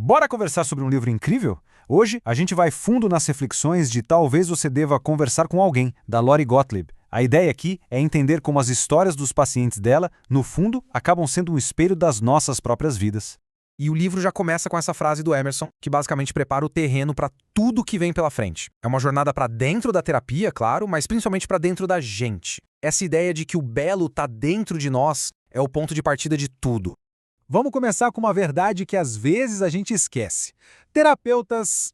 Bora conversar sobre um livro incrível? Hoje a gente vai fundo nas reflexões de Talvez Você Deva Conversar com Alguém, da Lori Gottlieb. A ideia aqui é entender como as histórias dos pacientes dela, no fundo, acabam sendo um espelho das nossas próprias vidas. E o livro já começa com essa frase do Emerson, que basicamente prepara o terreno para tudo que vem pela frente. É uma jornada para dentro da terapia, claro, mas principalmente para dentro da gente. Essa ideia de que o belo está dentro de nós é o ponto de partida de tudo. Vamos começar com uma verdade que às vezes a gente esquece. Terapeutas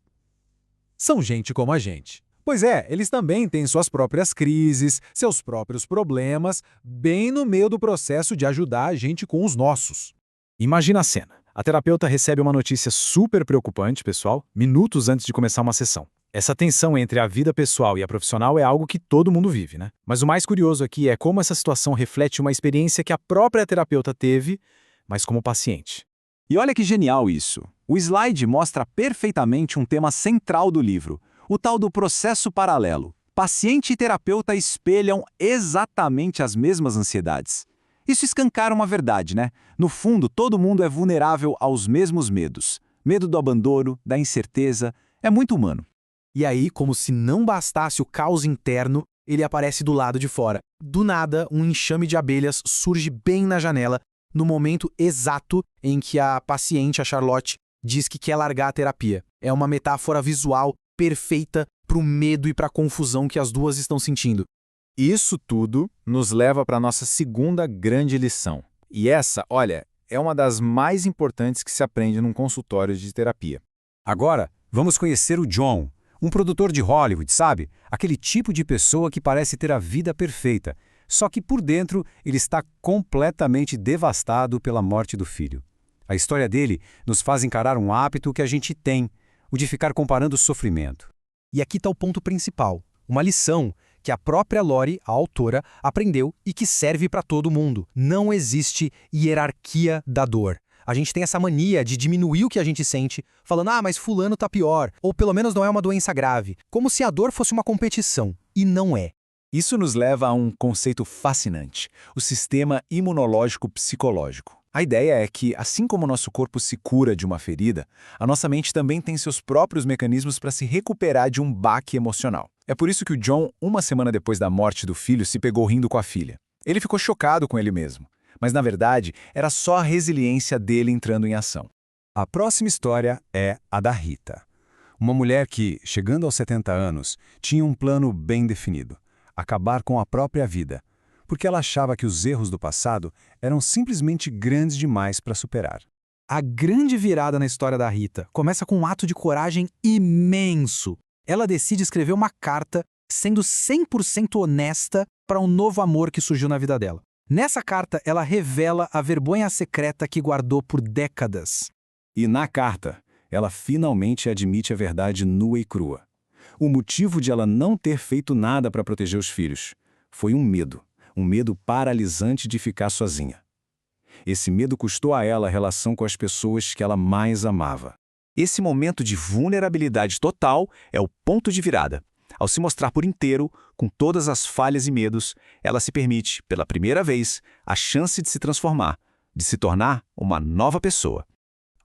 são gente como a gente. Pois é, eles também têm suas próprias crises, seus próprios problemas, bem no meio do processo de ajudar a gente com os nossos. Imagina a cena. A terapeuta recebe uma notícia super preocupante, pessoal, minutos antes de começar uma sessão. Essa tensão entre a vida pessoal e a profissional é algo que todo mundo vive, né? Mas o mais curioso aqui é como essa situação reflete uma experiência que a própria terapeuta teve, mas como paciente. E olha que genial isso. O slide mostra perfeitamente um tema central do livro, o tal do processo paralelo. Paciente e terapeuta espelham exatamente as mesmas ansiedades. Isso escancara uma verdade, né? No fundo, todo mundo é vulnerável aos mesmos medos. Medo do abandono, da incerteza, é muito humano. E aí, como se não bastasse o caos interno, ele aparece do lado de fora. Do nada, um enxame de abelhas surge bem na janela, no momento exato em que a paciente, a Charlotte, diz que quer largar a terapia. É uma metáfora visual perfeita para o medo e para a confusão que as duas estão sentindo. Isso tudo nos leva para a nossa segunda grande lição. E essa, olha, é uma das mais importantes que se aprende num consultório de terapia. Agora, vamos conhecer o John, um produtor de Hollywood, sabe? Aquele tipo de pessoa que parece ter a vida perfeita, só que por dentro ele está completamente devastado pela morte do filho. A história dele nos faz encarar um hábito que a gente tem, o de ficar comparando o sofrimento. E aqui está o ponto principal, uma lição que a própria Lori, a autora, aprendeu e que serve para todo mundo. Não existe hierarquia da dor. A gente tem essa mania de diminuir o que a gente sente, falando, mas fulano tá pior, ou pelo menos não é uma doença grave, como se a dor fosse uma competição, e não é. Isso nos leva a um conceito fascinante, o sistema imunológico psicológico. A ideia é que, assim como o nosso corpo se cura de uma ferida, a nossa mente também tem seus próprios mecanismos para se recuperar de um baque emocional. É por isso que o John, uma semana depois da morte do filho, se pegou rindo com a filha. Ele ficou chocado com ele mesmo, mas na verdade era só a resiliência dele entrando em ação. A próxima história é a da Rita. Uma mulher que, chegando aos 70 anos, tinha um plano bem definido: acabar com a própria vida, porque ela achava que os erros do passado eram simplesmente grandes demais para superar. A grande virada na história da Rita começa com um ato de coragem imenso. Ela decide escrever uma carta sendo 100% honesta para um novo amor que surgiu na vida dela. Nessa carta, ela revela a vergonha secreta que guardou por décadas. E na carta, ela finalmente admite a verdade nua e crua. O motivo de ela não ter feito nada para proteger os filhos foi um medo paralisante de ficar sozinha. Esse medo custou a ela a relação com as pessoas que ela mais amava. Esse momento de vulnerabilidade total é o ponto de virada. Ao se mostrar por inteiro, com todas as falhas e medos, ela se permite, pela primeira vez, a chance de se transformar, de se tornar uma nova pessoa.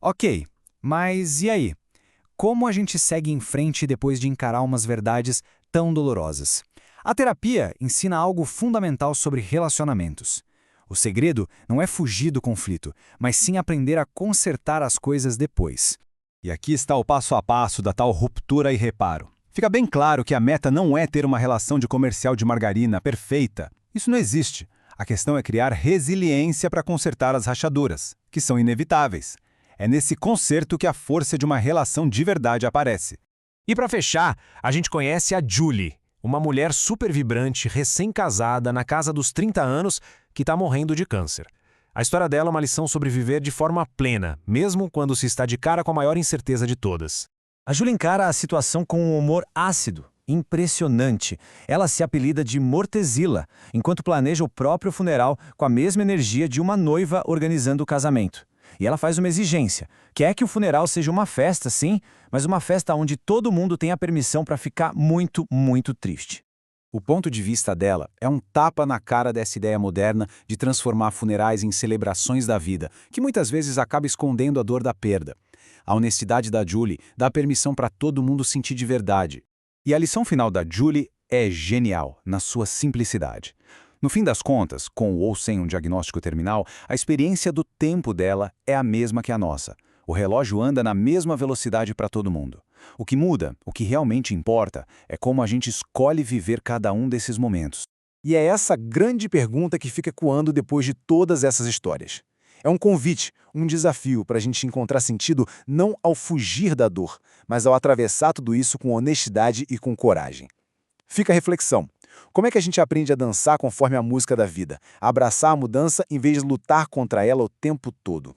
Ok, mas e aí? Como a gente segue em frente depois de encarar umas verdades tão dolorosas? A terapia ensina algo fundamental sobre relacionamentos. O segredo não é fugir do conflito, mas sim aprender a consertar as coisas depois. E aqui está o passo a passo da tal ruptura e reparo. Fica bem claro que a meta não é ter uma relação de comercial de margarina perfeita. Isso não existe. A questão é criar resiliência para consertar as rachaduras, que são inevitáveis. É nesse conserto que a força de uma relação de verdade aparece. E para fechar, a gente conhece a Julie, uma mulher super vibrante, recém-casada, na casa dos 30 anos, que está morrendo de câncer. A história dela é uma lição sobre viver de forma plena, mesmo quando se está de cara com a maior incerteza de todas. A Julie encara a situação com um humor ácido, impressionante. Ela se apelida de Mortezila, enquanto planeja o próprio funeral com a mesma energia de uma noiva organizando o casamento. E ela faz uma exigência. Quer que o funeral seja uma festa, sim, mas uma festa onde todo mundo tenha permissão para ficar muito, muito triste. O ponto de vista dela é um tapa na cara dessa ideia moderna de transformar funerais em celebrações da vida, que muitas vezes acaba escondendo a dor da perda. A honestidade da Julie dá permissão para todo mundo sentir de verdade. E a lição final da Julie é genial, na sua simplicidade. No fim das contas, com ou sem um diagnóstico terminal, a experiência do tempo dela é a mesma que a nossa. O relógio anda na mesma velocidade para todo mundo. O que muda, o que realmente importa, é como a gente escolhe viver cada um desses momentos. E é essa grande pergunta que fica ecoando depois de todas essas histórias. É um convite, um desafio para a gente encontrar sentido não ao fugir da dor, mas ao atravessar tudo isso com honestidade e com coragem. Fica a reflexão. Como é que a gente aprende a dançar conforme a música da vida? A abraçar a mudança em vez de lutar contra ela o tempo todo?